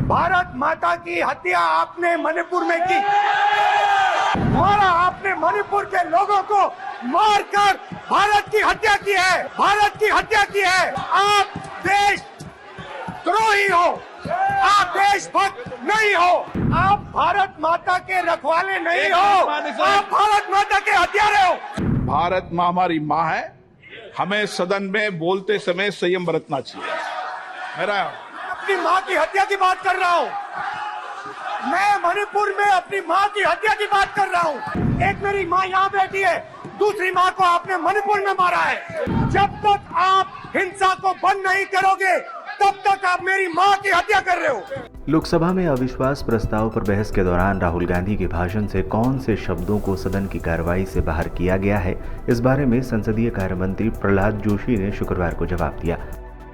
भारत माता की हत्या आपने मणिपुर में की। हमारा आपने मणिपुर के लोगों को मारकर भारत की हत्या की है, भारत की हत्या की है। आप देश द्रोही हो, आप देशभक्त नहीं हो, आप भारत माता के रखवाले नहीं हो, आप भारत माता के हत्यारे हो। भारत माँ हमारी माँ है, हमें सदन में बोलते समय संयम बरतना चाहिए। मेरा अपनी माँ की हत्या की बात कर रहा हूँ, मैं मणिपुर में अपनी माँ की हत्या की बात कर रहा हूँ। एक मेरी माँ यहाँ बैठी है, दूसरी माँ को आपने मणिपुर में मारा है। जब तक आप हिंसा को बंद नहीं करोगे तब तक आप मेरी माँ की हत्या कर रहे हो। लोकसभा में अविश्वास प्रस्ताव पर बहस के दौरान राहुल गांधी के भाषण से कौन से शब्दों को सदन की कार्रवाई से बाहर किया गया है, इस बारे में संसदीय कार्य मंत्री प्रहलाद जोशी ने शुक्रवार को जवाब दिया।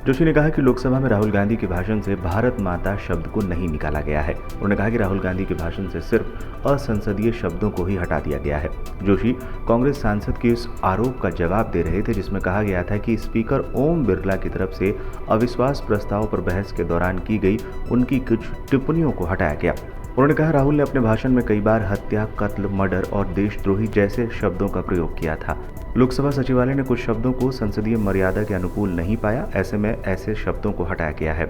जोशी ने कहा कि लोकसभा में राहुल गांधी के भाषण से भारत माता शब्द को नहीं निकाला गया है। उन्होंने कहा कि राहुल गांधी के भाषण से सिर्फ असंसदीय शब्दों को ही हटा दिया गया है। जोशी कांग्रेस सांसद के इस आरोप का जवाब दे रहे थे, जिसमें कहा गया था कि स्पीकर ओम बिरला की तरफ से अविश्वास प्रस्ताव पर बहस के दौरान की गई उनकी कुछ टिप्पणियों को हटाया गया। उन्होंने कहा राहुल ने अपने भाषण में कई बार हत्या, कत्ल, मर्डर और देशद्रोही जैसे शब्दों का प्रयोग किया था। लोकसभा सचिवालय ने कुछ शब्दों को संसदीय मर्यादा के अनुकूल नहीं पाया, ऐसे में ऐसे शब्दों को हटाया गया है।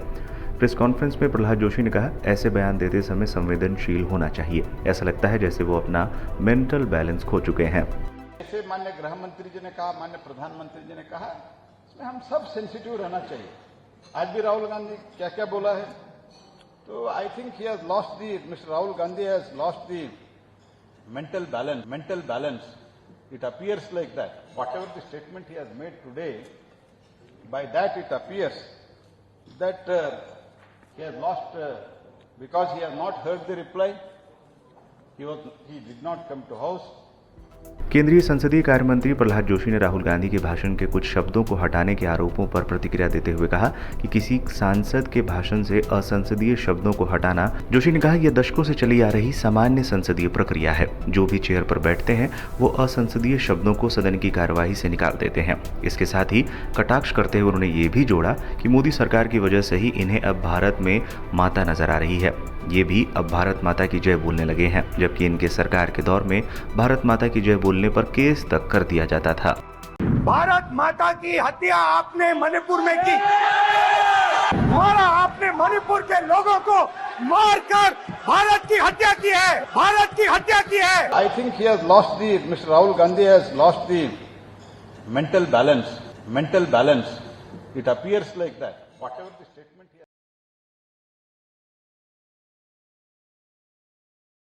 प्रेस कॉन्फ्रेंस में प्रहलाद जोशी ने कहा, ऐसे बयान देते समय संवेदनशील होना चाहिए। ऐसा लगता है जैसे वो अपना मेंटल बैलेंस खो चुके हैं। जैसे माननीय गृह मंत्री जी ने कहा, माननीय प्रधानमंत्री जी ने कहा, इसमें हम सब सेंसिटिव रहना चाहिए। आज भी राहुल गांधी क्या क्या बोला है, तो I think he has lost the, mister Rahul Gandhi has lost the mental balance. It appears like that. Whatever the statement he has made today, by that it appears that he has lost, because he has not heard the reply, he did not come to house. केंद्रीय संसदीय कार्य मंत्री प्रहलाद जोशी ने राहुल गांधी के भाषण के कुछ शब्दों को हटाने के आरोपों पर प्रतिक्रिया देते हुए कहा कि किसी सांसद के भाषण से असंसदीय शब्दों को हटाना, जोशी ने कहा, यह दशकों से चली आ रही सामान्य संसदीय प्रक्रिया है। जो भी चेयर पर बैठते हैं वो असंसदीय शब्दों को सदन की कार्यवाही से निकाल देते हैं। इसके साथ ही कटाक्ष करते हुए उन्होंने ये भी जोड़ा कि मोदी सरकार की वजह से ही इन्हें अब भारत में माता नजर आ रही है। ये भी अब भारत माता की जय बोलने लगे हैं, जबकि इनके सरकार के दौर में भारत माता की जय बोलने पर केस तक कर दिया जाता था। भारत माता की हत्या आपने मणिपुर में की। हमारा आपने मणिपुर के लोगों को मारकर भारत की हत्या की है, भारत की हत्या की है। I think he has lost the, Mr. Rahul Gandhi has lost the mental balance. It appears like that. Whatever the statement